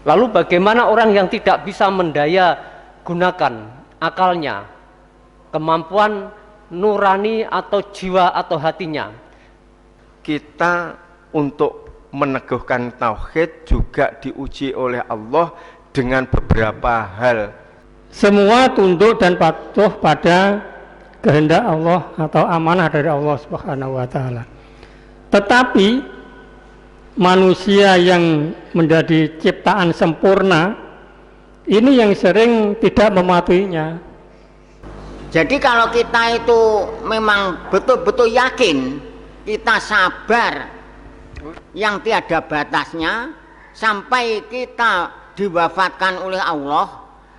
Lalu bagaimana orang yang tidak bisa mendaya gunakan akalnya, kemampuan nurani atau jiwa atau hatinya? Kita untuk meneguhkan tauhid juga diuji oleh Allah dengan beberapa hal. Semua tunduk dan patuh pada kehendak Allah atau amanah dari Allah Subhanahu wa taala. Tetapi manusia yang menjadi ciptaan sempurna ini yang sering tidak mematuhinya. Jadi kalau kita itu memang betul-betul yakin, kita sabar yang tiada batasnya sampai kita diwafatkan oleh Allah,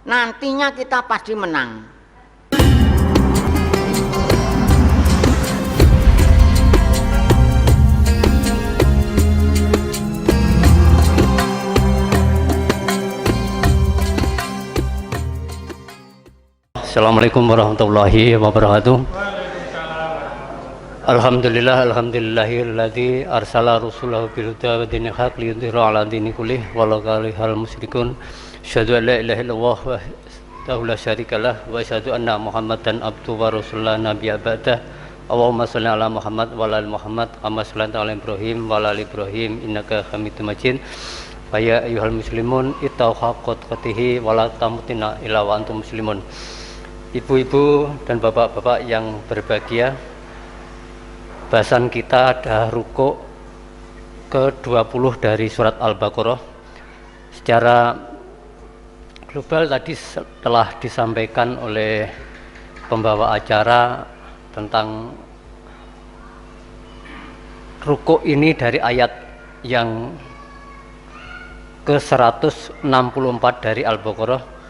nantinya kita pasti menang. Assalamualaikum warahmatullahi wabarakatuh. Alhamdulillahilladzi arsala rasulahu bil huda wa dinil haq liyudhhirahu 'ala dini kullih walau karihal musyrikun. Asyhadu an la ilaha illallah wahdahu la syarikalah wa asyhadu anna Muhammadan abduhu wa rasulullah nabiyya ba'dah. Allahumma shalli 'ala Muhammad wa 'ala ali Muhammad kama shallaita 'ala Ibrahim wa 'ala ali Ibrahim innaka Hamidum Majid. Ya ayyuhal muslimun ittaqu haqqa tuqatih wa la tamutunna illa wa antum muslimun. Ibu-ibu dan bapak-bapak yang berbahagia, bahasan kita ada rukuk ke-20 dari surat Al-Baqarah. Secara global tadi telah disampaikan oleh pembawa acara tentang rukuk ini dari ayat yang ke-164 dari Al-Baqarah.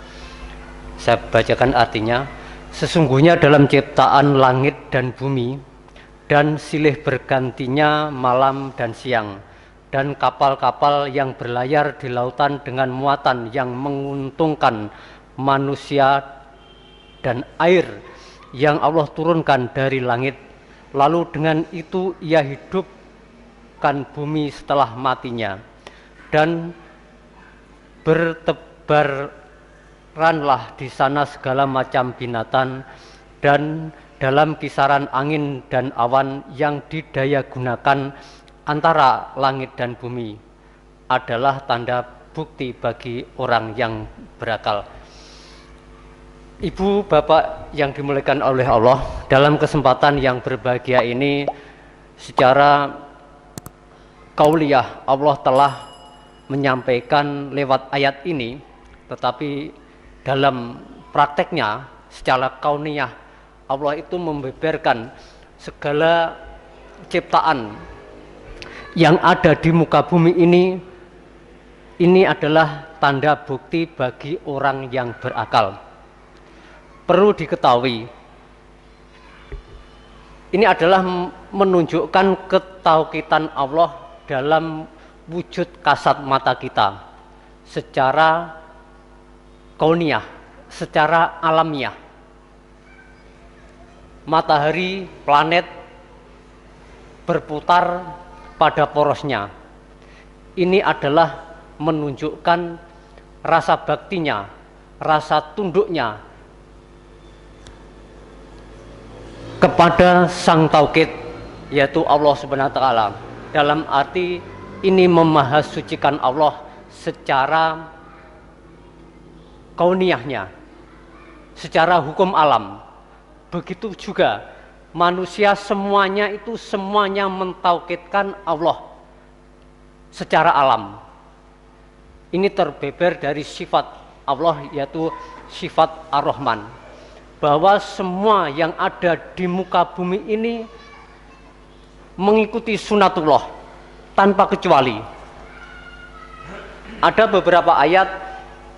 Saya bacakan artinya. Sesungguhnya dalam ciptaan langit dan bumi dan silih bergantinya malam dan siang, dan kapal-kapal yang berlayar di lautan dengan muatan yang menguntungkan manusia, dan air yang Allah turunkan dari langit, lalu dengan itu ia hidupkan bumi setelah matinya, dan bertebaranlah di sana segala macam binatang, dan dalam kisaran angin dan awan yang didaya gunakan antara langit dan bumi adalah tanda bukti bagi orang yang berakal. Ibu bapak yang dimuliakan oleh Allah, dalam kesempatan yang berbahagia ini secara qauliyah Allah telah menyampaikan lewat ayat ini, tetapi dalam prakteknya secara kauniyah Allah itu membeberkan segala ciptaan yang ada di muka bumi ini adalah tanda bukti bagi orang yang berakal. Perlu diketahui, ini adalah menunjukkan ketauhidan Allah dalam wujud kasat mata kita secara kauniyah, secara alamiah. Matahari, planet berputar pada porosnya. Ini adalah menunjukkan rasa baktinya, rasa tunduknya kepada Sang Tauhid, yaitu Allah Subhanahu wa taala. Dalam arti ini memahasucikan Allah secara kauniyahnya, secara hukum alam. Begitu juga manusia semuanya mentauhidkan Allah secara alam. Ini terbeber dari sifat Allah, yaitu sifat Ar-Rahman, bahwa semua yang ada di muka bumi ini mengikuti sunatullah tanpa kecuali. Ada beberapa ayat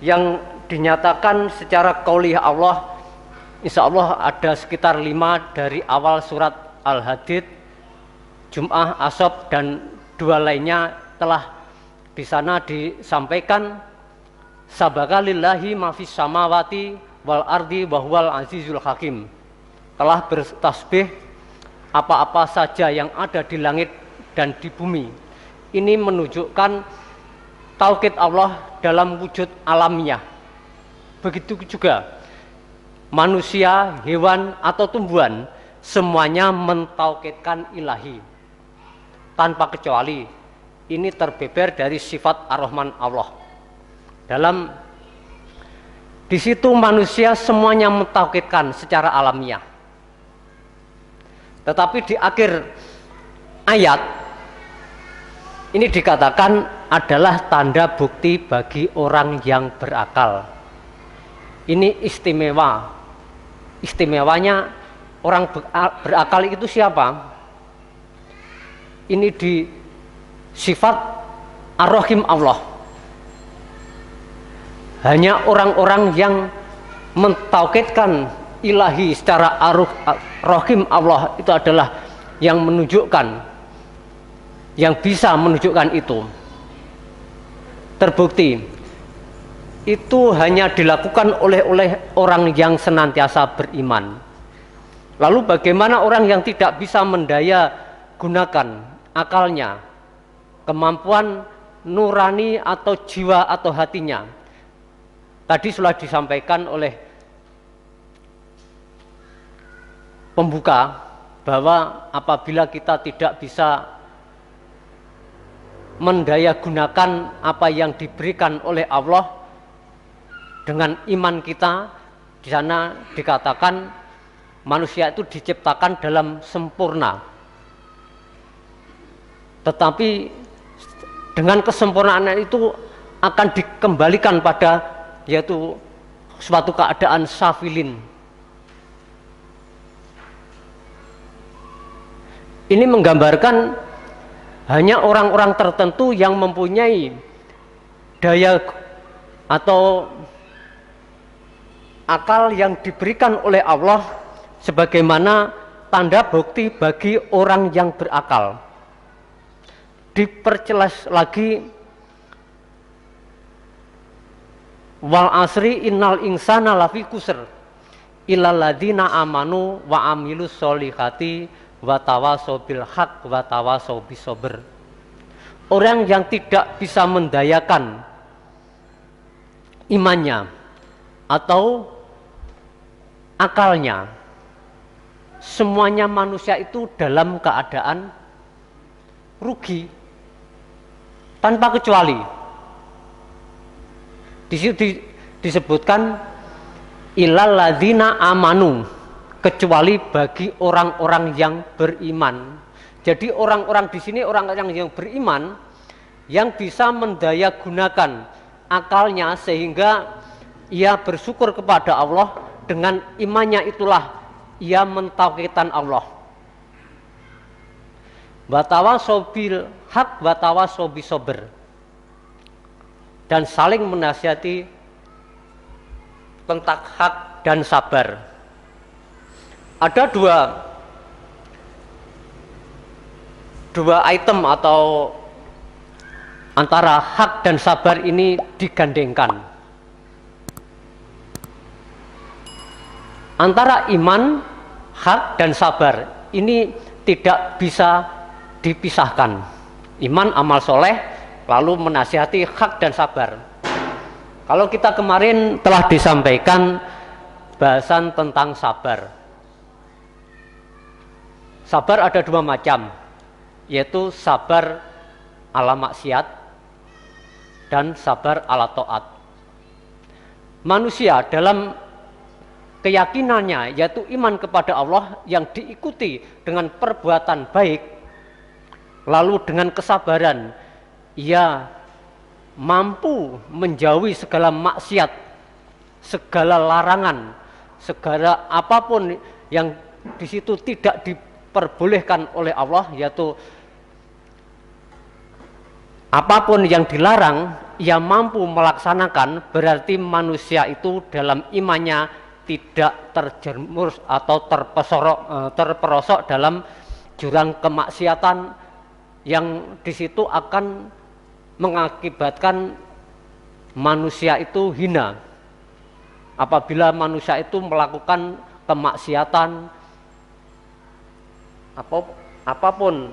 yang dinyatakan secara qauliyah Allah, insya Allah ada sekitar 5 dari awal surat Al-Hadid, Jum'ah, Ashab, dan 2 lainnya telah di sana disampaikan. Sabaka lillahi ma fis samawati wal ardi wa huwal azizul hakim. Telah bertasbih apa-apa saja yang ada di langit dan di bumi. Ini menunjukkan tauhid Allah dalam wujud alamiah. Begitu juga manusia, hewan atau tumbuhan semuanya mentauhidkan ilahi tanpa kecuali. Ini terbeber dari sifat Ar-Rahman Allah. Di situ manusia semuanya mentauhidkan secara alamiah. Tetapi di akhir ayat ini dikatakan adalah tanda bukti bagi orang yang berakal. Ini istimewa. Istimewanya orang berakal itu siapa? Ini di sifat Ar-Rahim Allah. Hanya orang-orang yang mentauhidkan ilahi secara Ar-Rahim Allah itu adalah yang menunjukkan, yang bisa menunjukkan itu. Terbukti itu hanya dilakukan oleh orang yang senantiasa beriman. Lalu bagaimana orang yang tidak bisa mendaya gunakan akalnya, kemampuan nurani atau jiwa atau hatinya? Tadi sudah disampaikan oleh pembuka bahwa apabila kita tidak bisa mendaya gunakan apa yang diberikan oleh Allah dengan iman kita, di sana dikatakan manusia itu diciptakan dalam sempurna. Tetapi dengan kesempurnaan itu akan dikembalikan pada yaitu suatu keadaan safilin. Ini menggambarkan hanya orang-orang tertentu yang mempunyai daya atau akal yang diberikan oleh Allah sebagaimana tanda bukti bagi orang yang berakal. Diperjelas lagi, wal asri innal insana lafi kusr illal ladzina amanu wa amilus solihati wa tawasau bil haq wa tawasau bis sabr. Orang yang tidak bisa mendayakan imannya atau akalnya, semuanya manusia itu dalam keadaan rugi tanpa kecuali. Di situ disebutkan ilal ladzina amanu, kecuali bagi orang-orang yang beriman. Jadi orang-orang di sini orang-orang yang beriman yang bisa mendaya gunakan akalnya sehingga ia bersyukur kepada Allah. Dengan imannya itulah ia mentauhidkan Allah. Wa tawasau bil haq wa tawasau bis sabr, dan saling menasihati tentang hak dan sabar. Ada dua item atau antara hak dan sabar ini digandengkan. Antara iman, hak dan sabar ini tidak bisa dipisahkan. Iman, amal soleh, lalu menasihati hak dan sabar. Kalau kita kemarin telah disampaikan bahasan tentang sabar. Sabar ada dua macam, yaitu sabar ala maksiat dan sabar ala taat. Manusia dalam keyakinannya yaitu iman kepada Allah yang diikuti dengan perbuatan baik, lalu dengan kesabaran ia mampu menjauhi segala maksiat, segala larangan, segala apapun yang di situ tidak diperbolehkan oleh Allah, yaitu apapun yang dilarang ia mampu melaksanakan. Berarti manusia itu dalam imannya tidak terjerumus atau terperosok dalam jurang kemaksiatan yang di situ akan mengakibatkan manusia itu hina. Apabila manusia itu melakukan kemaksiatan apapun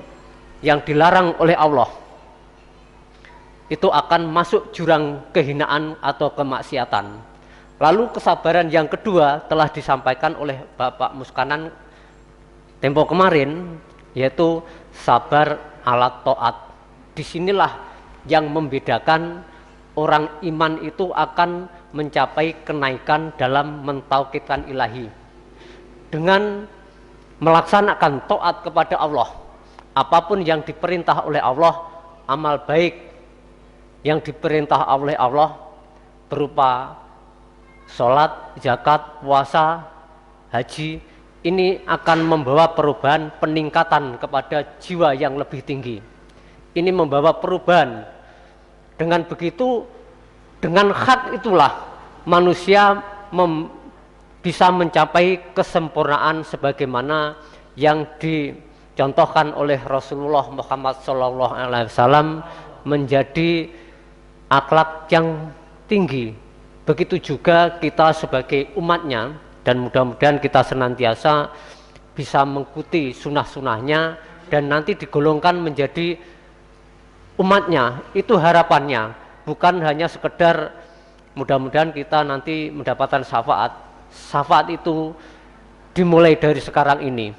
yang dilarang oleh Allah, itu akan masuk jurang kehinaan atau kemaksiatan. Lalu kesabaran yang kedua telah disampaikan oleh Bapak Muskanan tempo kemarin, yaitu sabar alat taat. Disinilah yang membedakan orang iman itu akan mencapai kenaikan dalam mentauhidkan ilahi. Dengan melaksanakan taat kepada Allah, apapun yang diperintah oleh Allah, amal baik yang diperintah oleh Allah berupa sholat, zakat, puasa, haji, ini akan membawa perubahan peningkatan kepada jiwa yang lebih tinggi. Ini membawa perubahan. Dengan begitu, dengan hak itulah manusia bisa mencapai kesempurnaan sebagaimana yang dicontohkan oleh Rasulullah Muhammad SAW menjadi akhlak yang tinggi. Begitu juga kita sebagai umatnya, dan mudah-mudahan kita senantiasa bisa mengikuti sunnah-sunnahnya dan nanti digolongkan menjadi umatnya. Itu harapannya, bukan hanya sekedar mudah-mudahan kita nanti mendapatkan syafaat. Syafaat itu dimulai dari sekarang ini.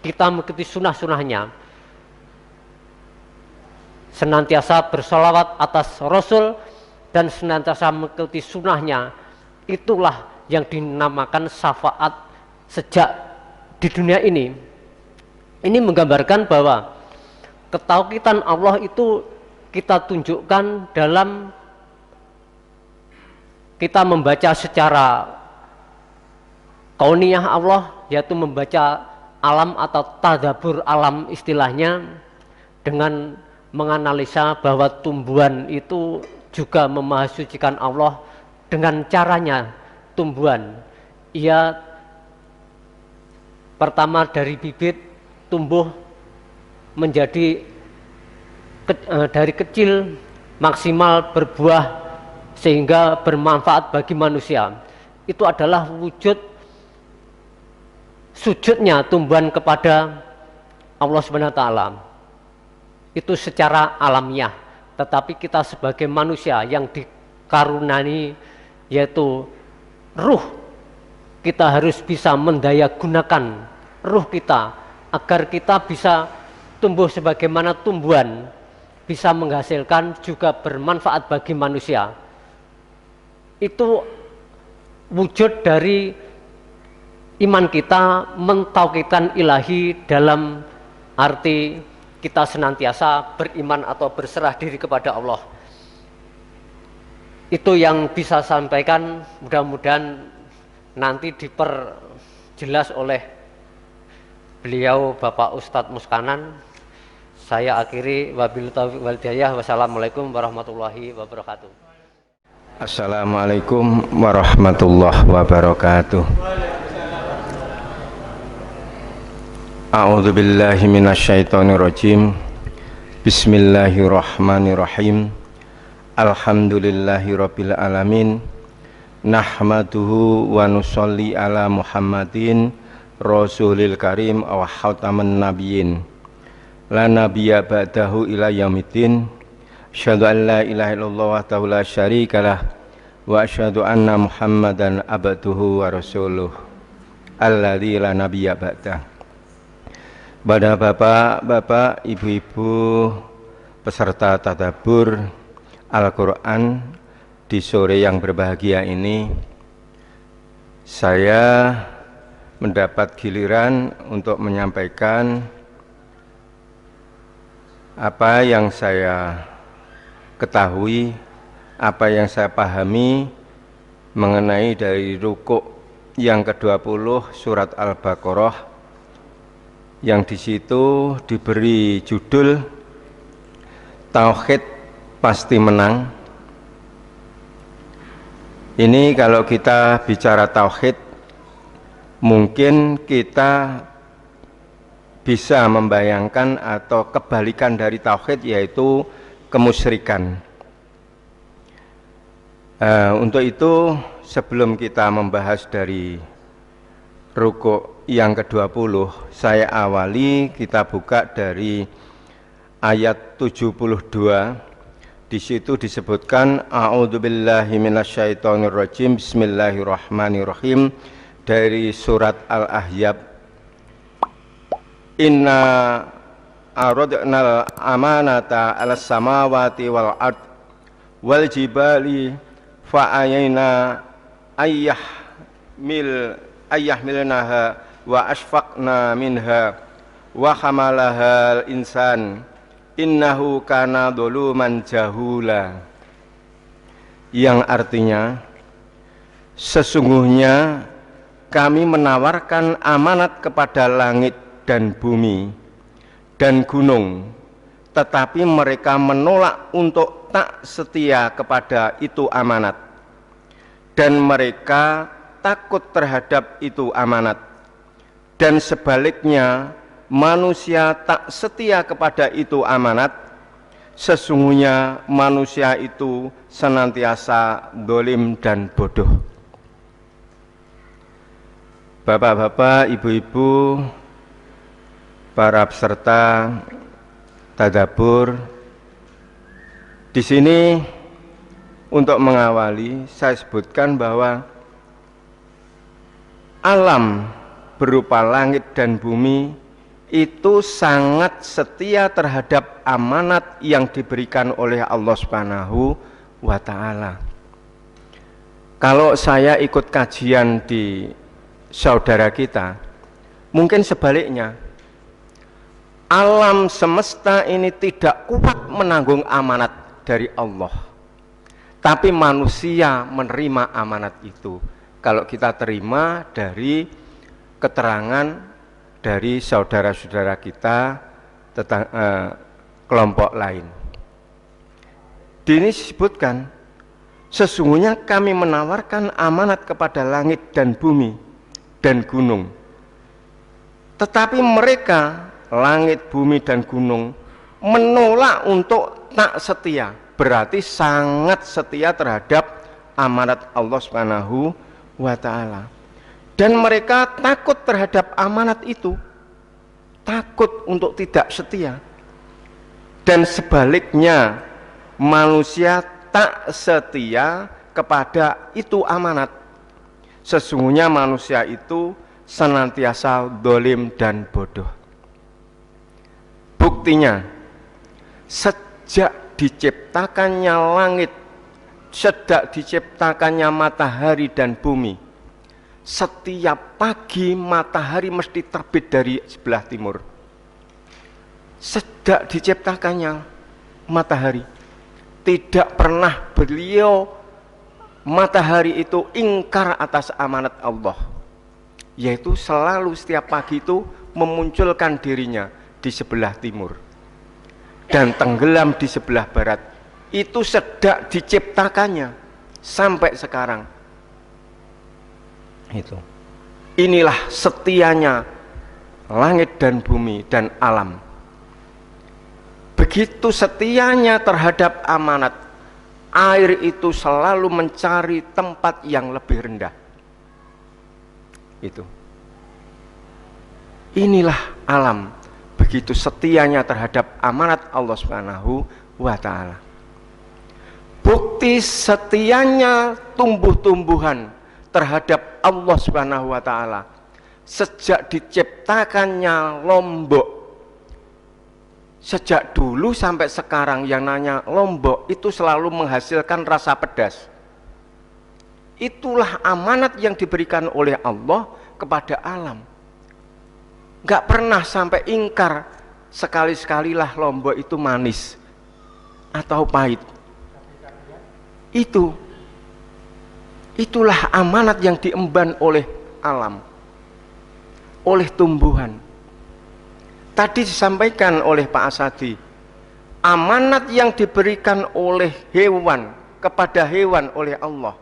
Kita mengikuti sunnah-sunnahnya, senantiasa bersolawat atas Rasul dan senantiasa mengikuti sunnahnya. Itulah yang dinamakan syafaat sejak di dunia ini. Ini menggambarkan bahwa ketauhidan Allah itu kita tunjukkan dalam kita membaca secara kauniyah Allah, yaitu membaca alam atau tadabbur alam istilahnya, dengan menganalisa bahwa tumbuhan itu juga memahasucikan Allah dengan caranya. Tumbuhan, ia pertama dari bibit tumbuh menjadi dari kecil maksimal berbuah sehingga bermanfaat bagi manusia. Itu adalah wujud sujudnya tumbuhan kepada Allah SWT. Itu secara alamiah. Tetapi kita sebagai manusia yang dikaruniai yaitu ruh, kita harus bisa mendayagunakan ruh kita agar kita bisa tumbuh sebagaimana tumbuhan, bisa menghasilkan juga bermanfaat bagi manusia. Itu wujud dari iman kita mentauhidkan ilahi dalam arti kita senantiasa beriman atau berserah diri kepada Allah. Itu yang bisa sampaikan, mudah-mudahan nanti diperjelas oleh beliau Bapak Ustadz Muskanan. Saya akhiri, wabillahi taufiq wal hidayah. Wassalamualaikum warahmatullahi wabarakatuh. Assalamualaikum warahmatullahi wabarakatuh. A'udzu billahi minasyaitonir rajim. Bismillahirrahmanirrahim. Alhamdulillahirabbil alamin. Nahmaduhu wa nusolli ala Muhammadin Rasulil Karim wa khataman nabiyyin. La nabiyya ba'dahu ila yaumiddin. Asyhadu an la ilaha illallah wahdahu la syarikalah wa asyhadu anna Muhammadan abduhu wa rasuluh alladzi la nabiyya ba'dah. Pada bapak-bapak, ibu-ibu peserta tadabbur Al-Quran di sore yang berbahagia ini, saya mendapat giliran untuk menyampaikan apa yang saya ketahui, apa yang saya pahami mengenai dari rukuk yang ke-20 surat Al-Baqarah, yang di situ diberi judul Tauhid Pasti Menang. Ini kalau kita bicara tauhid, mungkin kita bisa membayangkan atau kebalikan dari tauhid, yaitu kemusyrikan. Untuk itu, sebelum kita membahas dari rukuk yang ke-20, saya awali, kita buka dari ayat 72 Di situ disebutkan a'udzubillahi minasyaitonirrajim, bismillahirrahmanirrahim, dari surat Al-Ahzab. Inna aradnal amanata 'alas samawati wal ard wal jibali fa'ayna ayyahmilnaha wa asfaqna minha wa hamalahal insan innahu kana dhuluman jahula, yang artinya sesungguhnya kami menawarkan amanat kepada langit dan bumi dan gunung, tetapi mereka menolak untuk tak setia kepada itu amanat, dan mereka takut terhadap itu amanat. Dan sebaliknya, manusia tak setia kepada itu amanat, sesungguhnya manusia itu senantiasa dolim dan bodoh. Bapak-bapak, ibu-ibu, para peserta tadabbur, di sini untuk mengawali saya sebutkan bahwa alam berupa langit dan bumi itu sangat setia terhadap amanat yang diberikan oleh Allah Subhanahu wa Ta'ala. Kalau saya ikut kajian di saudara kita, mungkin sebaliknya, alam semesta ini tidak kuat menanggung amanat dari Allah, tapi manusia menerima amanat itu. Kalau kita terima dari keterangan dari saudara-saudara kita tentang kelompok lain. Di sini disebutkan, sesungguhnya kami menawarkan amanat kepada langit dan bumi dan gunung, tetapi mereka, langit, bumi, dan gunung, menolak untuk tak setia, berarti sangat setia terhadap amanat Allah Subhanahu wa Ta'ala. Dan mereka takut terhadap amanat itu, takut untuk tidak setia. Dan sebaliknya, manusia tak setia kepada itu amanat, sesungguhnya manusia itu senantiasa dolim dan bodoh. Buktinya, sejak diciptakannya langit, sejak diciptakannya matahari dan bumi, setiap pagi matahari mesti terbit dari sebelah timur. Sejak diciptakannya matahari, tidak pernah beliau matahari itu ingkar atas amanat Allah, yaitu selalu setiap pagi itu memunculkan dirinya di sebelah timur dan tenggelam di sebelah barat. Itu sejak diciptakannya sampai sekarang. Itu. Inilah setianya langit dan bumi dan alam. Begitu setianya terhadap amanat, air itu selalu mencari tempat yang lebih rendah. Itu. Inilah alam, begitu setianya terhadap amanat Allah Subhanahu wa Ta'ala. Bukti setianya tumbuh-tumbuhan terhadap Allah Subhanahu wa Ta'ala, sejak diciptakannya Lombok, sejak dulu sampai sekarang yang namanya Lombok itu selalu menghasilkan rasa pedas. Itulah amanat yang diberikan oleh Allah kepada alam. Gak pernah sampai ingkar, sekali-sekalilah Lombok itu manis atau pahit. Itulah amanat yang diemban oleh alam, oleh tumbuhan. Tadi disampaikan oleh Pak Asadi, amanat yang diberikan oleh hewan kepada hewan oleh Allah.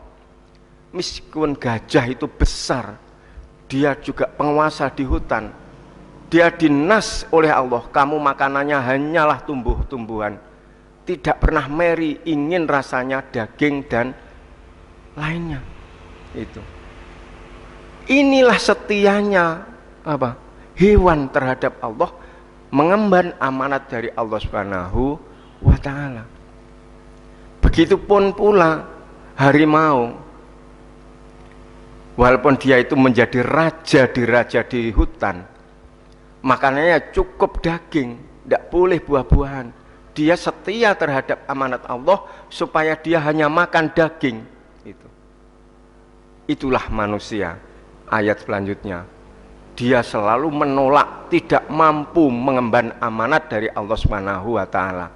Meskipun gajah itu besar, dia juga penguasa di hutan, dia dinas oleh Allah, kamu makanannya hanyalah tumbuh-tumbuhan, tidak pernah meri ingin rasanya daging dan lainnya. Itu. Inilah setianya hewan terhadap Allah, mengemban amanat dari Allah Subhanahu wa Ta'ala. Begitupun pula harimau, walaupun dia itu menjadi raja di hutan, makanannya cukup daging, tidak boleh buah-buahan. Dia setia terhadap amanat Allah supaya dia hanya makan daging. Itulah manusia. Ayat selanjutnya, dia selalu menolak, tidak mampu mengemban amanat dari Allah Subhanahu wa Ta'ala.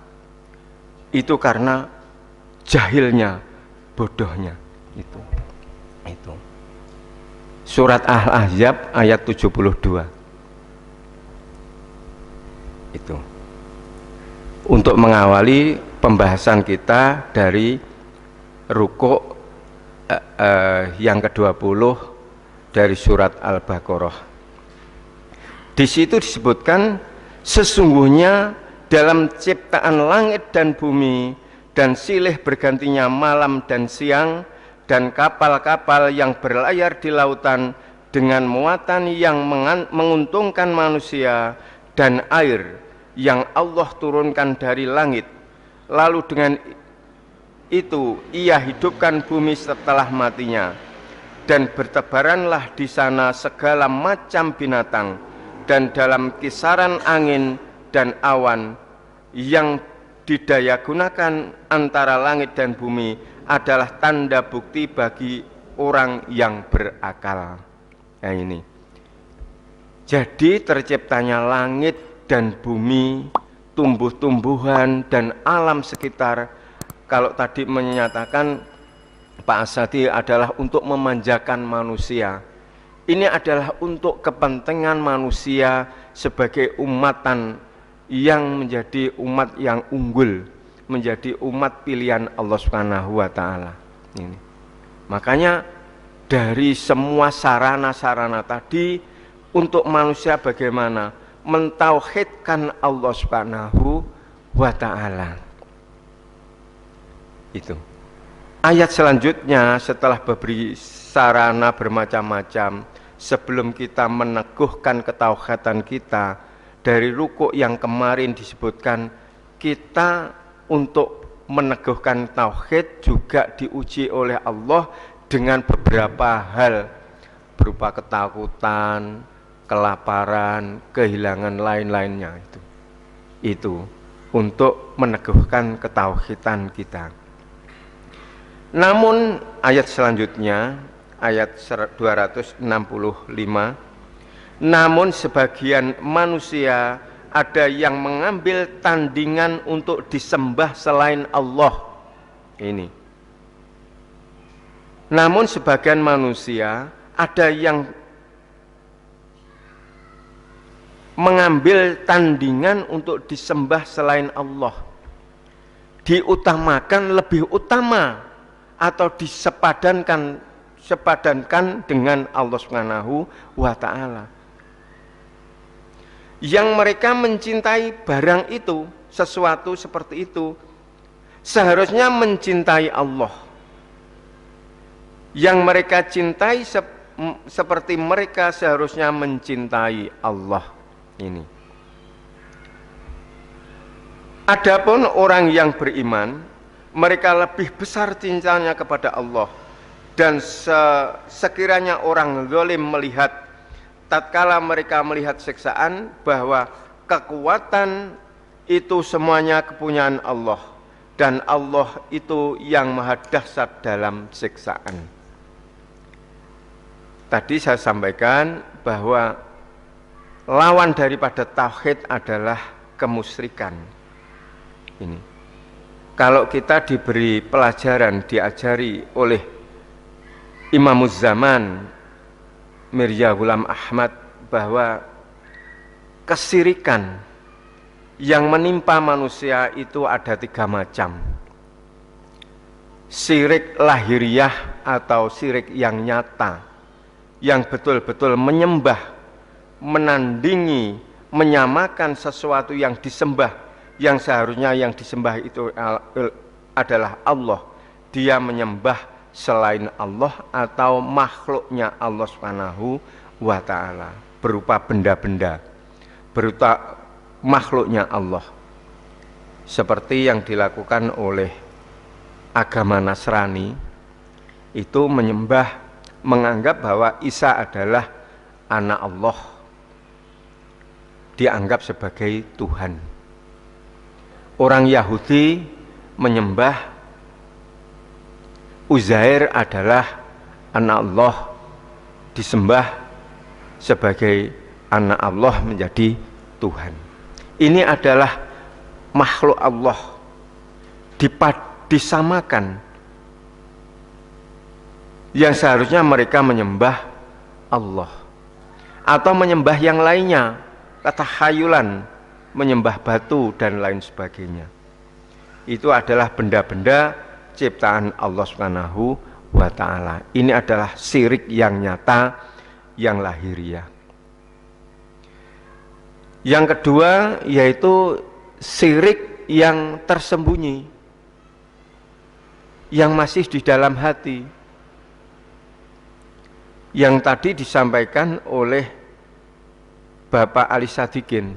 Itu karena jahilnya, bodohnya. Itu. Surat Al-Ahzab ayat 72. Itu untuk mengawali pembahasan kita dari rukuk yang ke-20 dari surat Al-Baqarah. Di situ disebutkan sesungguhnya dalam ciptaan langit dan bumi dan silih bergantinya malam dan siang dan kapal-kapal yang berlayar di lautan dengan muatan yang menguntungkan manusia dan air yang Allah turunkan dari langit, lalu dengan itu ia hidupkan bumi setelah matinya, dan bertebaranlah di sana segala macam binatang, dan dalam kisaran angin dan awan yang didaya gunakan antara langit dan bumi adalah tanda bukti bagi orang yang berakal. Nah ini, jadi terciptanya langit dan bumi, tumbuh-tumbuhan dan alam sekitar, kalau tadi menyatakan Pak Asadi adalah untuk memanjakan manusia, ini adalah untuk kepentingan manusia sebagai umatan yang menjadi umat yang unggul, menjadi umat pilihan Allah Subhanahu wa Ta'ala. Ini makanya dari semua sarana-sarana tadi untuk manusia bagaimana mentauhidkan Allah Subhanahu wa Ta'ala. Itu ayat selanjutnya setelah beri sarana bermacam-macam, sebelum kita meneguhkan ketauhidan kita, dari rukuk yang kemarin disebutkan, kita untuk meneguhkan tauhid juga diuji oleh Allah dengan beberapa hal, berupa ketakutan, kelaparan, kehilangan lain-lainnya. Itu untuk meneguhkan ketauhidan kita. Namun ayat selanjutnya, ayat 265, namun sebagian manusia ada yang mengambil tandingan untuk disembah selain Allah. Ini. Namun sebagian manusia ada yang mengambil tandingan untuk disembah selain Allah, diutamakan, lebih utama atau disepadankan dengan Allah Subhanahu wa Ta'ala. Yang mereka mencintai barang itu, sesuatu seperti itu, seharusnya mencintai Allah. Yang mereka cintai seperti mereka seharusnya mencintai Allah. Ini. Adapun orang yang beriman, mereka lebih besar cintanya kepada Allah, dan sekiranya orang zalim melihat, tatkala mereka melihat siksaan, bahwa kekuatan itu semuanya kepunyaan Allah, dan Allah itu yang maha dahsyat dalam siksaan. Tadi saya sampaikan bahwa lawan daripada tauhid adalah kemusyrikan. Ini. Kalau kita diberi pelajaran, diajari oleh Imamuz Zaman Mirza Ghulam Ahmad bahwa kesirikan yang menimpa manusia itu ada 3 macam. Syirik lahiriah atau syirik yang nyata, yang betul-betul menyembah, menandingi, menyamakan sesuatu yang disembah, yang seharusnya yang disembah itu adalah Allah. Dia menyembah selain Allah atau makhluknya Allah Subhanahu wa Ta'ala, berupa benda-benda, berupa makhluknya Allah, seperti yang dilakukan oleh agama Nasrani itu menganggap bahwa Isa adalah anak Allah, dianggap sebagai Tuhan. Orang Yahudi menyembah Uzair adalah anak Allah, disembah sebagai anak Allah, menjadi Tuhan. Ini adalah makhluk Allah, disamakan, yang seharusnya mereka menyembah Allah atau menyembah yang lainnya, ketakhayulan, menyembah batu dan lain sebagainya. Itu adalah benda-benda ciptaan Allah Subhanahu wa ta'ala. Ini adalah syirik yang nyata, yang lahiriah. Yang kedua yaitu syirik yang tersembunyi, yang masih di dalam hati, yang tadi disampaikan oleh Bapak Ali Sadikin,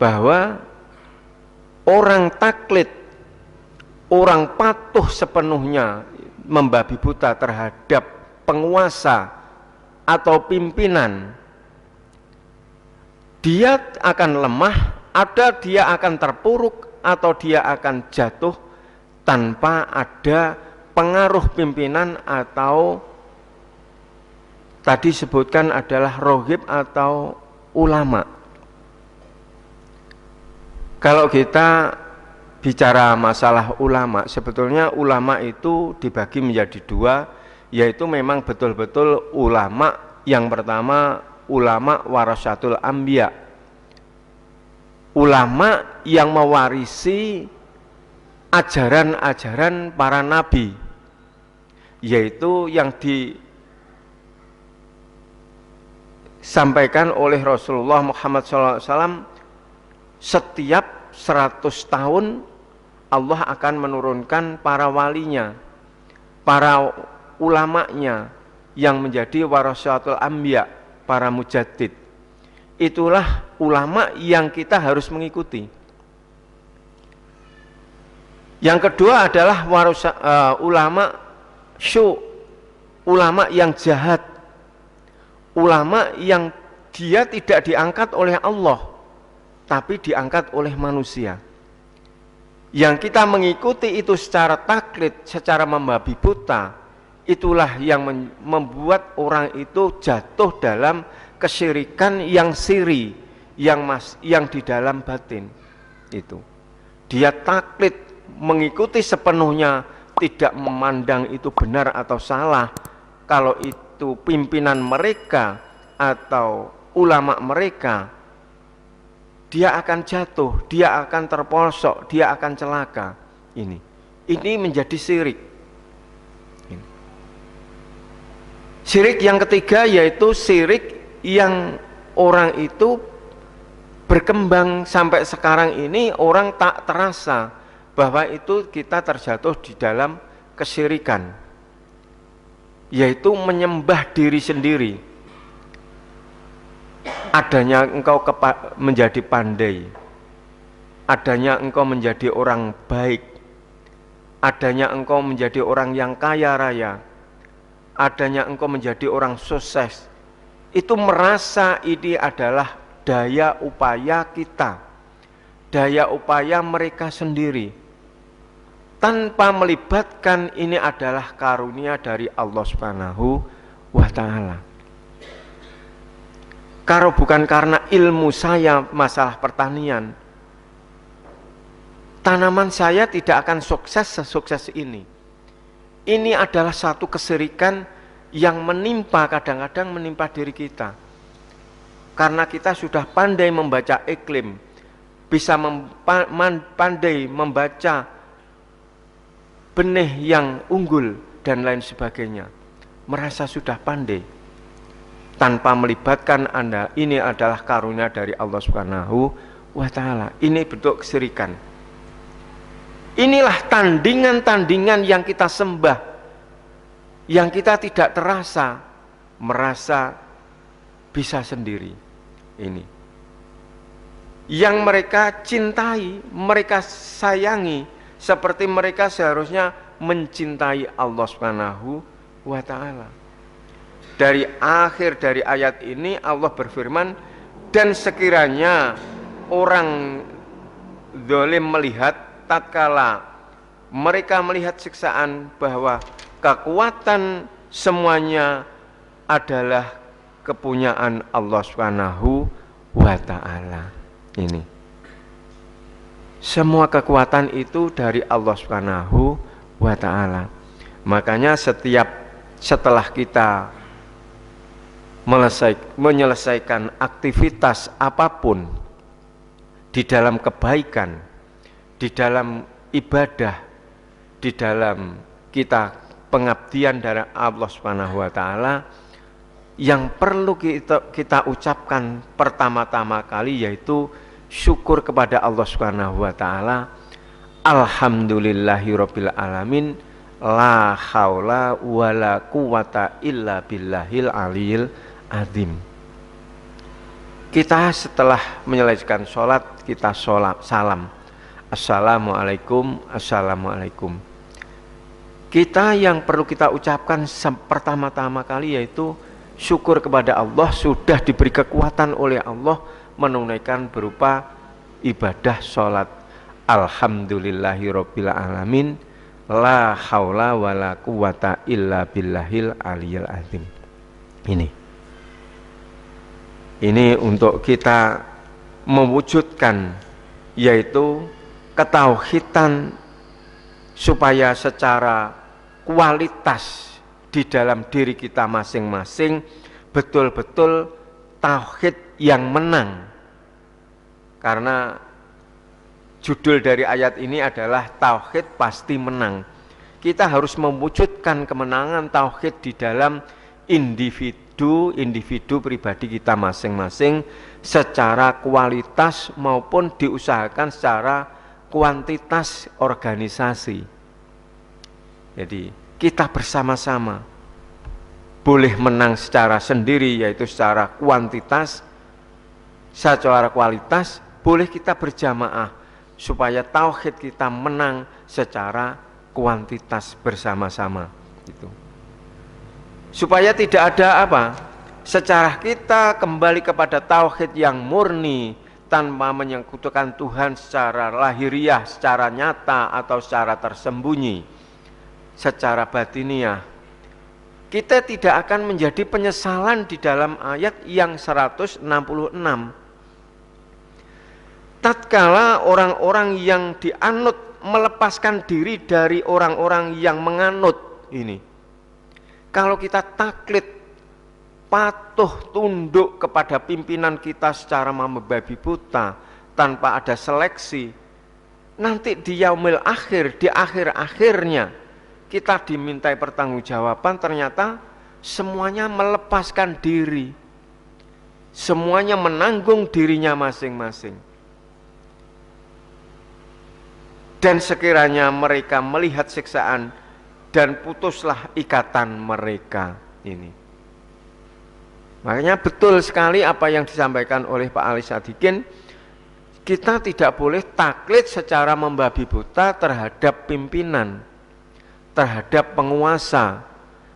bahwa orang taklid, orang patuh sepenuhnya membabi buta terhadap penguasa atau pimpinan, dia akan lemah, dia akan terpuruk, atau dia akan jatuh tanpa ada pengaruh pimpinan atau tadi sebutkan adalah rohib atau ulama. Kalau kita bicara masalah ulama, sebetulnya ulama itu dibagi menjadi dua, yaitu memang betul-betul ulama. Yang pertama, ulama warasatul anbiya, ulama yang mewarisi ajaran-ajaran para nabi, yaitu yang disampaikan oleh Rasulullah Muhammad SAW. Setiap 100 tahun Allah akan menurunkan para walinya, para ulamanya yang menjadi warasatul anbiya, para mujaddid. Itulah ulama yang kita harus mengikuti. Yang kedua adalah ulama ulama yang jahat, ulama yang dia tidak diangkat oleh Allah tapi diangkat oleh manusia. Yang kita mengikuti itu secara taklid, secara membabi buta, itulah yang membuat orang itu jatuh dalam kesyirikan yang siri, yang di dalam batin. Itu dia taklid, mengikuti sepenuhnya, tidak memandang itu benar atau salah. Kalau itu pimpinan mereka atau ulama mereka, dia akan jatuh, dia akan terpolsok, dia akan celaka. Ini menjadi syirik. Syirik yang ketiga yaitu syirik yang orang itu berkembang sampai sekarang ini, orang tak terasa bahwa itu kita terjatuh di dalam kesyirikan, yaitu menyembah diri sendiri. Adanya engkau menjadi pandai, adanya engkau menjadi orang baik, adanya engkau menjadi orang yang kaya raya, adanya engkau menjadi orang sukses. Itu merasa ini adalah daya upaya kita, daya upaya mereka sendiri, tanpa melibatkan ini adalah karunia dari Allah Subhanahu wa ta'ala. Kalau bukan karena ilmu saya masalah pertanian, tanaman saya tidak akan sukses sesukses ini. Ini adalah satu kesyirikan yang menimpa, kadang-kadang menimpa diri kita. Karena kita sudah pandai membaca iklim, bisa pandai membaca benih yang unggul dan lain sebagainya, merasa sudah pandai, tanpa melibatkan Anda, ini adalah karunia dari Allah Subhanahu wa ta'ala. Ini bentuk kesyirikan. Inilah tandingan-tandingan yang kita sembah, yang kita tidak terasa, merasa bisa sendiri. Ini yang mereka cintai, mereka sayangi, seperti mereka seharusnya mencintai Allah Subhanahu wa taala. Dari akhir dari ayat ini Allah berfirman, dan sekiranya orang zalim melihat tatkala mereka melihat siksaan bahwa kekuatan semuanya adalah kepunyaan Allah Subhanahu wa taala. Ini semua kekuatan itu dari Allah Subhanahu wa taala. Makanya setelah kita menyelesaikan aktivitas apapun di dalam kebaikan, di dalam ibadah, di dalam kita pengabdian dari Allah Subhanahu wa taala, yang perlu kita ucapkan pertama-tama kali yaitu syukur kepada Allah Subhanahu wa taala. Alhamdulillahirabbil alamin, la haula wala quwata illa billahil aliyil azim. Kita setelah menyelesaikan sholat, kita salam, assalamualaikum, assalamualaikum. Kita yang perlu kita ucapkan pertama-tama kali yaitu syukur kepada Allah, sudah diberi kekuatan oleh Allah menunaikan berupa ibadah sholat. Alhamdulillahirabbil alamin, la haula wala quwata illa billahil aliyil azim. Ini untuk kita mewujudkan yaitu ketauhidan supaya secara kualitas di dalam diri kita masing-masing betul-betul tauhid yang menang. Karena judul dari ayat ini adalah tauhid pasti menang. Kita harus mewujudkan kemenangan tauhid di dalam individu pribadi kita masing-masing secara kualitas maupun diusahakan secara kuantitas organisasi. Jadi kita bersama-sama boleh menang secara sendiri yaitu secara kuantitas, secara kualitas boleh kita berjamaah supaya tauhid kita menang secara kuantitas bersama-sama gitu. Supaya tidak ada secara kita kembali kepada tauhid yang murni tanpa menyekutukan Tuhan secara lahiriah, secara nyata atau secara tersembunyi, secara batiniah. Kita tidak akan menjadi penyesalan di dalam ayat yang 166. Tatkala orang-orang yang dianut melepaskan diri dari orang-orang yang menganut ini. Kalau kita taklid, patuh tunduk kepada pimpinan kita secara membabi buta tanpa ada seleksi, nanti di yaumil akhir, di akhir-akhirnya kita dimintai pertanggungjawaban, ternyata semuanya melepaskan diri, semuanya menanggung dirinya masing-masing. Dan sekiranya mereka melihat siksaan dan putuslah ikatan mereka ini. Makanya betul sekali apa yang disampaikan oleh Pak Ali Sadikin, kita tidak boleh taklid secara membabi buta terhadap pimpinan, terhadap penguasa.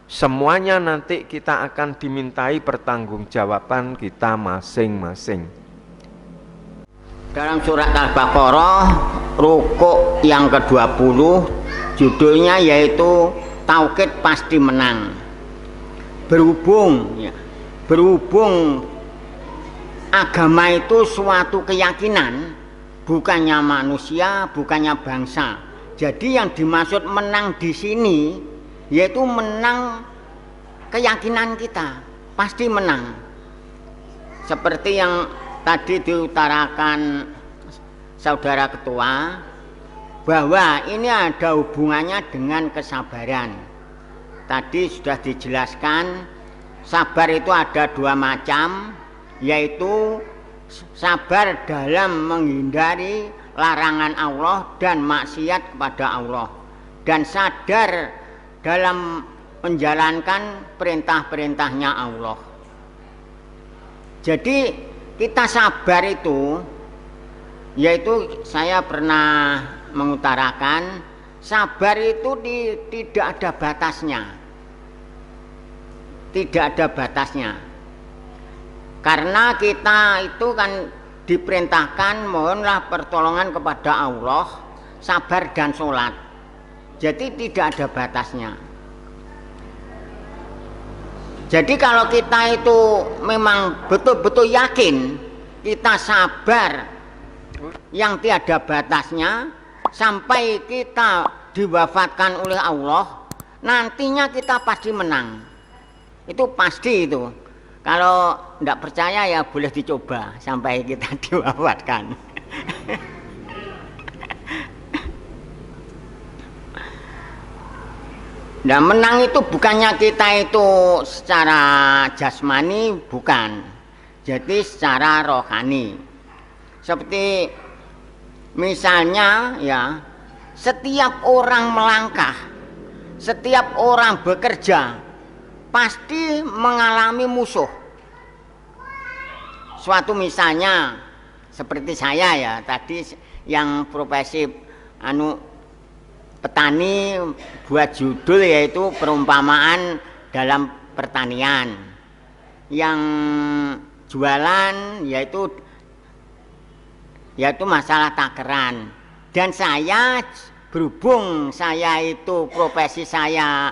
Semuanya nanti kita akan dimintai pertanggungjawaban kita masing-masing. Dalam surat Al-Baqarah rukuk yang ke-20 judulnya yaitu tauhid pasti menang. Berhubung agama itu suatu keyakinan, bukannya manusia, bukannya bangsa. Jadi yang dimaksud menang di sini yaitu menang keyakinan kita, pasti menang. Seperti yang tadi diutarakan saudara ketua, bahwa ini ada hubungannya dengan kesabaran. Tadi sudah dijelaskan, sabar itu ada dua macam, yaitu sabar dalam menghindari larangan Allah dan maksiat kepada Allah, dan sadar dalam menjalankan perintah-perintahnya Allah. Jadi kita sabar itu, yaitu saya pernah mengutarakan sabar itu tidak ada batasnya. Tidak ada batasnya. Karena kita itu kan diperintahkan mohonlah pertolongan kepada Allah, sabar dan sholat. Jadi tidak ada batasnya. Jadi kalau kita itu memang betul-betul yakin kita sabar yang tiada batasnya sampai kita diwafatkan oleh Allah, nantinya kita pasti menang. Itu pasti itu. Kalau tidak percaya ya boleh dicoba sampai kita diwafatkan. Nah, menang itu bukannya kita itu secara jasmani, bukan. Jadi secara rohani. Seperti misalnya ya, setiap orang melangkah, setiap orang bekerja pasti mengalami musuh. Suatu misalnya seperti saya ya, tadi yang profesi petani buat judul yaitu perumpamaan dalam pertanian. Yang jualan yaitu masalah takeran. Dan saya berhubung saya itu profesi saya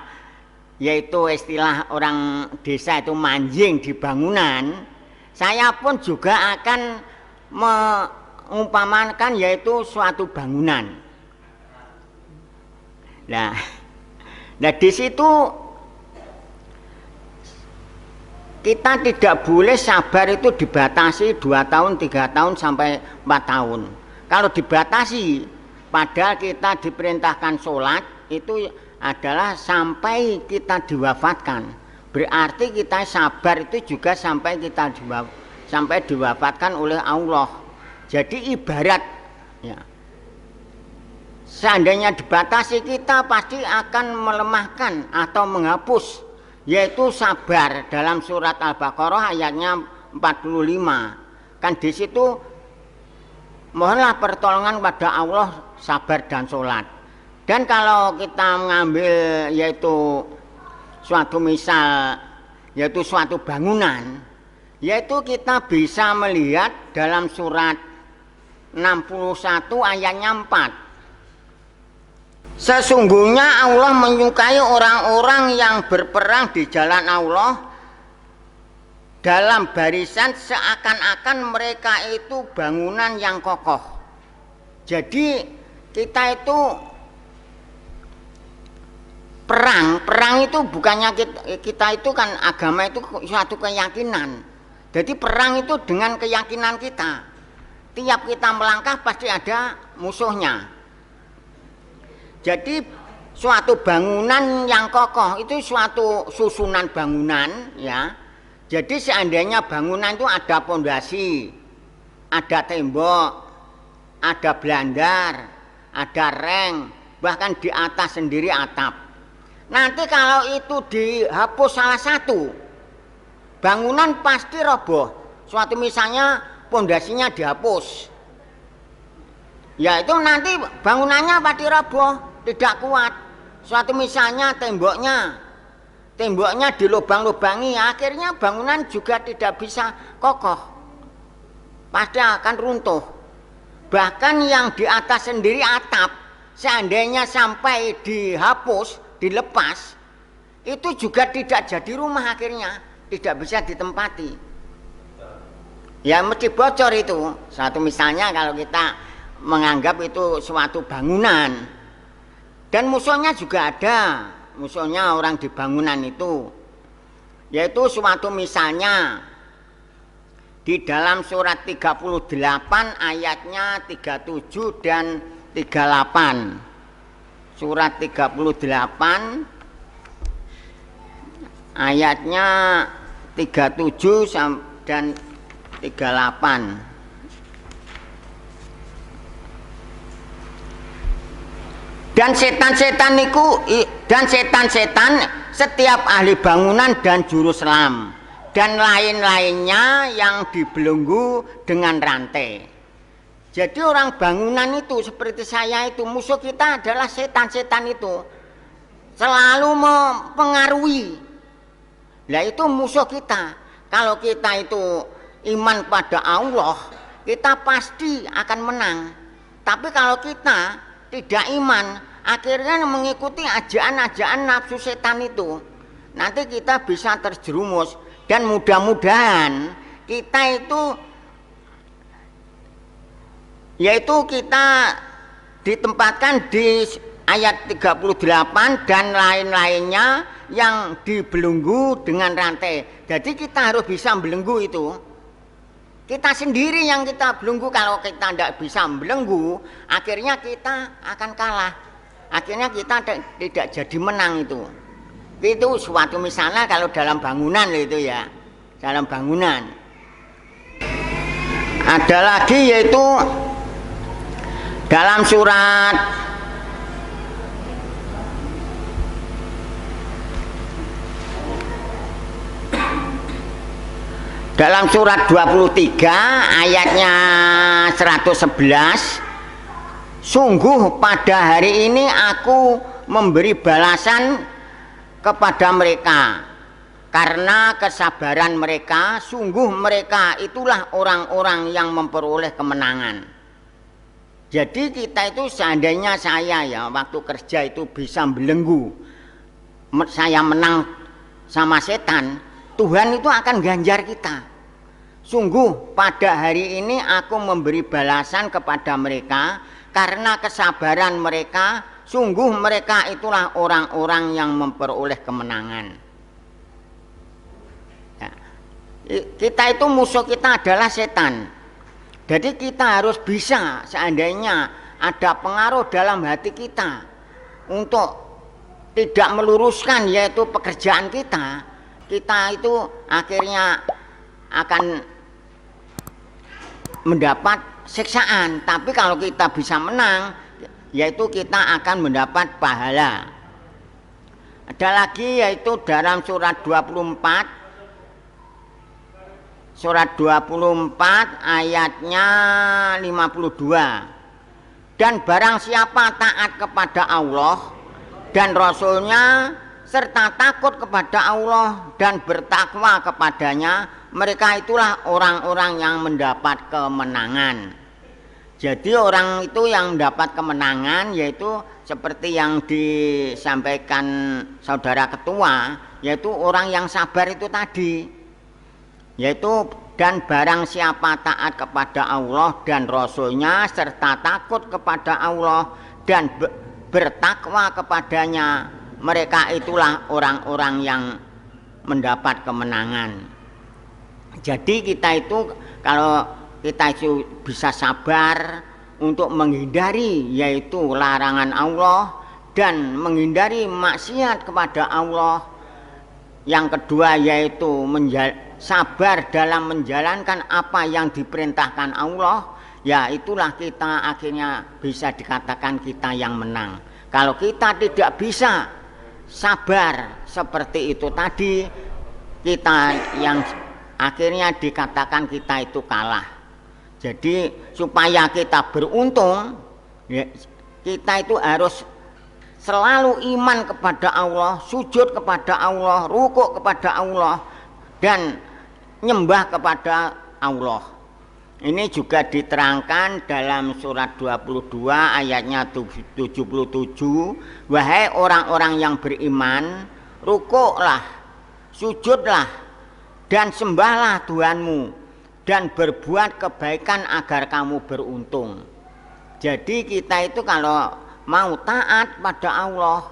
yaitu istilah orang desa itu manjing di bangunan, saya pun juga akan mengumpamakan yaitu suatu bangunan. Nah di situ kita tidak boleh sabar itu dibatasi 2 tahun, 3 tahun sampai 4 tahun. Kalau dibatasi, padahal kita diperintahkan sholat itu adalah sampai kita diwafatkan. Berarti kita sabar itu juga sampai kita diwafatkan oleh Allah. Jadi ibarat ya, seandainya dibatasi kita pasti akan melemahkan atau menghapus, yaitu sabar dalam surat Al-Baqarah ayatnya 45. Kan di situ mohonlah pertolongan kepada Allah, sabar dan sholat. Dan kalau kita mengambil yaitu suatu misal, yaitu suatu bangunan, yaitu kita bisa melihat dalam surat 61 ayatnya 4. Sesungguhnya Allah menyukai orang-orang yang berperang di jalan Allah dalam barisan seakan-akan mereka itu bangunan yang kokoh. Jadi kita itu perang itu bukannya kita itu kan agama itu suatu keyakinan. Jadi perang itu dengan keyakinan kita. Tiap kita melangkah pasti ada musuhnya. Jadi suatu bangunan yang kokoh itu suatu susunan bangunan ya. Jadi seandainya bangunan itu ada pondasi, ada tembok, ada belandar, ada reng, bahkan di atas sendiri atap. Nanti kalau itu dihapus salah satu, bangunan pasti roboh. Suatu misalnya pondasinya dihapus, ya itu nanti bangunannya pasti roboh, tidak kuat. Suatu misalnya temboknya dilubang-lubangi, akhirnya bangunan juga tidak bisa kokoh, pasti akan runtuh. Bahkan yang di atas sendiri atap, seandainya sampai dihapus, dilepas, itu juga tidak jadi rumah, akhirnya tidak bisa ditempati. Ya mesti bocor itu. Suatu misalnya kalau kita menganggap itu suatu bangunan. Dan musuhnya juga ada. Musuhnya orang di bangunan itu. Yaitu suatu misalnya di dalam surat 38 ayatnya 37 dan 38. Surat 38 ayatnya 37 dan 38. Dan setan-setan setiap ahli bangunan dan juru selam dan lain-lainnya yang dibelenggu dengan rantai. Jadi orang bangunan itu seperti saya itu, musuh kita adalah setan-setan itu. Selalu mempengaruhi. Nah itu musuh kita. Kalau kita itu iman pada Allah, kita pasti akan menang. Tapi kalau kita tidak iman, akhirnya mengikuti ajaan-ajaan nafsu setan itu, nanti kita bisa terjerumus. Dan mudah-mudahan kita itu, yaitu kita ditempatkan di ayat 38 dan lain-lainnya yang dibelenggu dengan rantai. Jadi kita harus bisa belenggu itu. Kita sendiri yang kita belenggu. Kalau kita tidak bisa belenggu, akhirnya kita akan kalah. Akhirnya kita tidak jadi menang itu. Itu suatu misalnya kalau dalam bangunan itu ya. Dalam bangunan. Ada lagi yaitu dalam surat dalam surat 23 ayatnya 111, sungguh pada hari ini aku memberi balasan kepada mereka karena kesabaran mereka, sungguh mereka itulah orang-orang yang memperoleh kemenangan. Jadi kita itu seandainya saya ya waktu kerja itu bisa belenggu, saya menang sama setan, Tuhan itu akan ganjar kita. Sungguh pada hari ini aku memberi balasan kepada mereka karena kesabaran mereka, sungguh mereka itulah orang-orang yang memperoleh kemenangan. Ya. Kita itu musuh kita adalah setan. Jadi kita harus bisa seandainya ada pengaruh dalam hati kita untuk tidak meluruskan yaitu pekerjaan kita, kita itu akhirnya akan mendapat siksaan. Tapi kalau kita bisa menang, yaitu kita akan mendapat pahala. Ada lagi yaitu dalam surat 24, surat 24 ayatnya 52. Dan barang siapa taat kepada Allah dan Rasulnya serta takut kepada Allah dan bertakwa kepadanya, mereka itulah orang-orang yang mendapat kemenangan. Jadi orang itu yang mendapat kemenangan yaitu seperti yang disampaikan saudara ketua, yaitu orang yang sabar itu tadi, yaitu dan barang siapa taat kepada Allah dan Rasulnya serta takut kepada Allah dan bertakwa kepadanya, mereka itulah orang-orang yang mendapat kemenangan. Jadi kita itu kalau kita itu bisa sabar untuk menghindari yaitu larangan Allah dan menghindari maksiat kepada Allah. Yang kedua yaitu sabar dalam menjalankan apa yang diperintahkan Allah, ya itulah kita akhirnya bisa dikatakan kita yang menang. Kalau kita tidak bisa sabar seperti itu tadi, kita yang akhirnya dikatakan kita itu kalah. Jadi supaya kita beruntung, ya, kita itu harus selalu iman kepada Allah, sujud kepada Allah, rukuk kepada Allah, dan nyembah kepada Allah. Ini juga diterangkan dalam surat 22 ayatnya 77. Wahai orang-orang yang beriman, rukuklah, sujudlah, dan sembahlah Tuhanmu, dan berbuat kebaikan agar kamu beruntung. Jadi kita itu kalau mau taat pada Allah,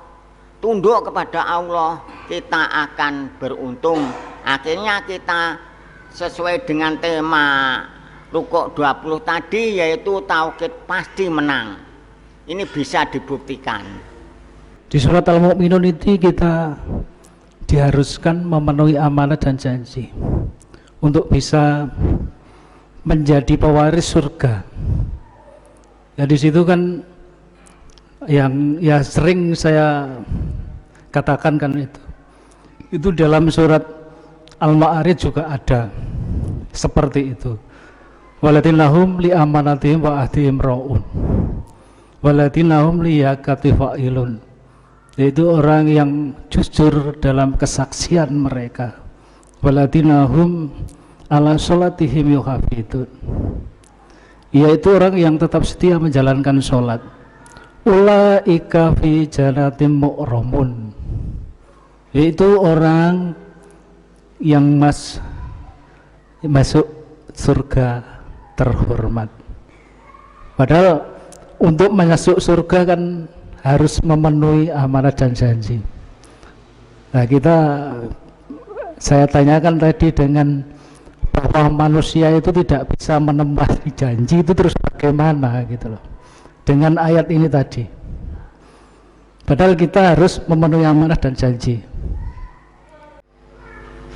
tunduk kepada Allah, kita akan beruntung. Akhirnya kita sesuai dengan tema Rukuk 20 tadi, yaitu tauhid pasti menang. Ini bisa dibuktikan. Di surat Al-Mu'minun itu kita diharuskan memenuhi amanat dan janji untuk bisa menjadi pewaris surga. Ya di situ kan yang ya sering saya katakan kan itu dalam surat Al-Ma'arij juga ada seperti itu. Waladina hum li amanatihim wa ahdihim ra'un. Waladina hum li yakati fa'ilun. Yaitu orang yang jujur dalam kesaksian mereka. Waladina hum ala sholatihim yuhafidun. Yaitu orang yang tetap setia menjalankan sholat. Ulaika fi janatim mu'ramun. Yaitu orang yang masuk surga terhormat. Padahal untuk masuk surga kan harus memenuhi amanat dan janji. Nah, saya tanyakan tadi dengan bahwa manusia itu tidak bisa menempati janji, itu terus bagaimana gitu loh dengan ayat ini tadi. Padahal kita harus memenuhi amanat dan janji.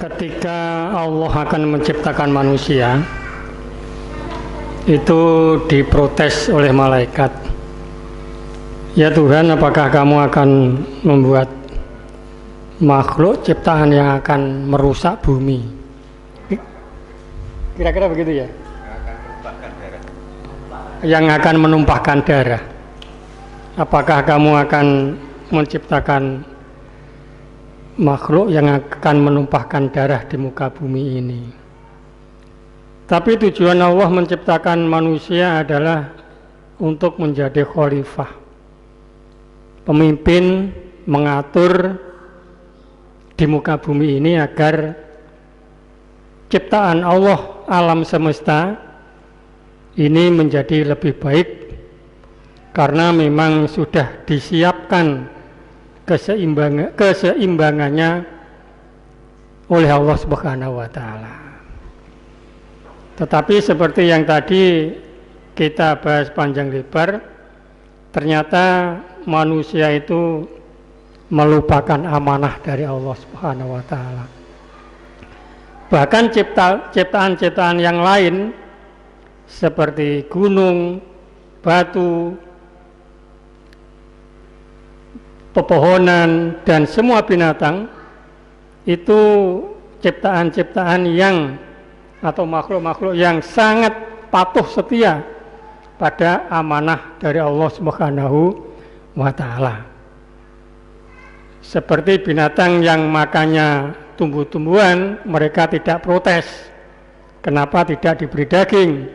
Ketika Allah akan menciptakan manusia, itu diprotes oleh malaikat. Ya Tuhan, apakah kamu akan membuat makhluk ciptaan yang akan merusak bumi? Kira-kira begitu ya? Yang akan menumpahkan darah. Apakah kamu akan menciptakan makhluk yang akan menumpahkan darah di muka bumi ini? Tapi tujuan Allah menciptakan manusia adalah untuk menjadi khalifah, pemimpin, mengatur di muka bumi ini agar ciptaan Allah alam semesta ini menjadi lebih baik, karena memang sudah disiapkan keseimbangannya oleh Allah Subhanahu wa Ta'ala. Tetapi seperti yang tadi kita bahas panjang lebar, ternyata manusia itu melupakan amanah dari Allah Subhanahu wa Ta'ala. Bahkan ciptaan-ciptaan yang lain seperti gunung, batu, pepohonan, dan semua binatang itu ciptaan-ciptaan yang atau makhluk-makhluk yang sangat patuh setia pada amanah dari Allah Subhanahu wa Ta'ala. Seperti binatang yang makannya tumbuh-tumbuhan, mereka tidak protes kenapa tidak diberi daging,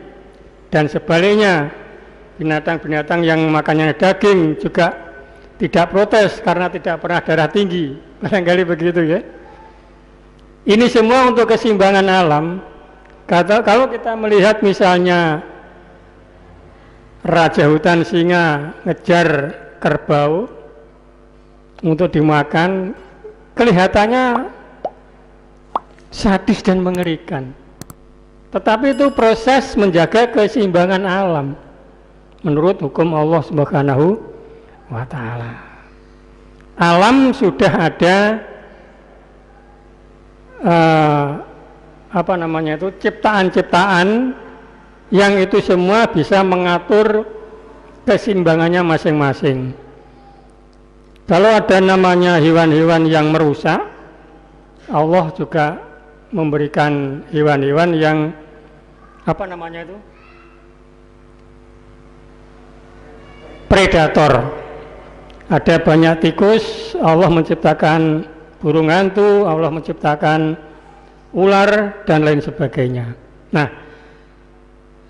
dan sebaliknya binatang-binatang yang makannya daging juga tidak protes karena tidak pernah darah tinggi. Barangkali begitu ya. Ini semua untuk keseimbangan alam. Kalau kita melihat misalnya raja hutan singa ngejar kerbau untuk dimakan, kelihatannya sadis dan mengerikan. Tetapi itu proses menjaga keseimbangan alam menurut hukum Allah Subhanahu wa Ta'ala. Alam sudah ada ciptaan-ciptaan yang itu semua bisa mengatur keseimbangannya masing-masing. Kalau ada namanya hewan-hewan yang merusak, Allah juga memberikan hewan-hewan yang predator. Ada banyak tikus, Allah menciptakan burung hantu, Allah menciptakan ular dan lain sebagainya. Nah,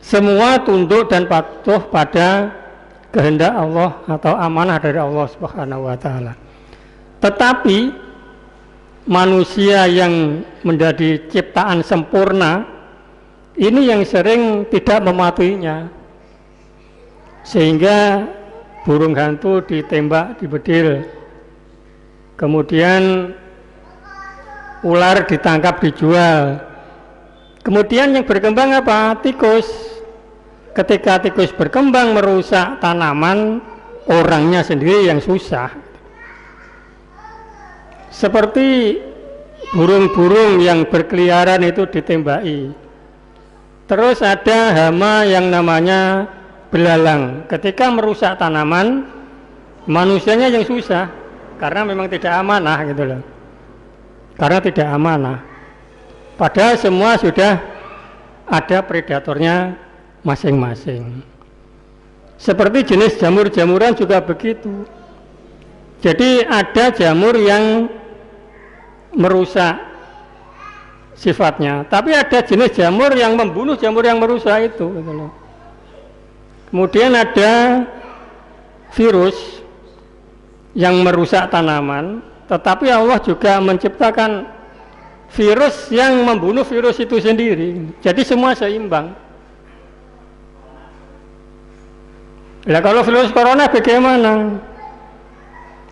semua tunduk dan patuh pada kehendak Allah atau amanah dari Allah Subhanahu wa Ta'ala. Tetapi manusia yang menjadi ciptaan sempurna ini yang sering tidak mematuhinya, sehingga burung hantu ditembak, dibedil, kemudian ular ditangkap, dijual. Kemudian yang berkembang apa? Tikus. Ketika tikus berkembang merusak tanaman, orangnya sendiri yang susah. Seperti burung-burung yang berkeliaran itu ditembaki. Terus ada hama yang namanya belalang. Ketika merusak tanaman, manusianya yang susah karena memang tidak amanah gitu loh. Karena tidak amanah. Padahal semua sudah ada predatornya masing-masing. Seperti jenis jamur-jamuran juga begitu. Jadi ada jamur yang merusak sifatnya, tapi ada jenis jamur yang membunuh jamur yang merusak itu, gitu loh. Kemudian ada virus yang merusak tanaman, tetapi Allah juga menciptakan virus yang membunuh virus itu sendiri. Jadi semua seimbang. Nah, kalau virus corona bagaimana?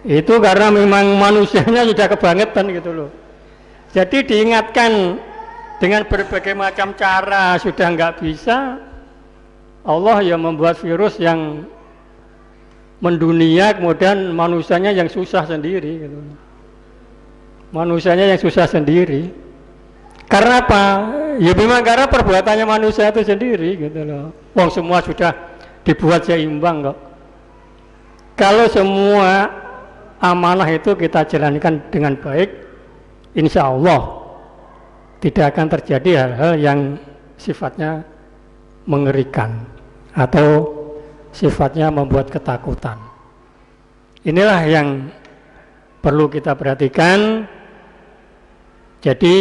Itu karena memang manusianya sudah kebangetan gitu loh. Jadi diingatkan dengan berbagai macam cara sudah nggak bisa, Allah yang membuat virus yang mendunia, kemudian manusianya yang susah sendiri gitu. Manusianya yang susah sendiri. Karena apa? Ya memang karena perbuatannya manusia itu sendiri gitu loh. Wong semua sudah dibuat seimbang kok. Kalau semua amanah itu kita jalankan dengan baik, insya Allah tidak akan terjadi hal-hal yang sifatnya mengerikan atau sifatnya membuat ketakutan. Inilah yang perlu kita perhatikan. Jadi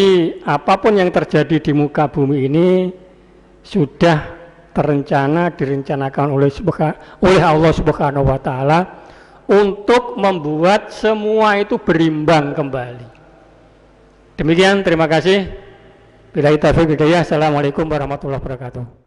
apapun yang terjadi di muka bumi ini sudah direncanakan oleh Allah Subhanahu wa taala untuk membuat semua itu berimbang kembali. Demikian, terima kasih. Billahi taufiq wal hidayah. Assalamualaikum warahmatullahi wabarakatuh.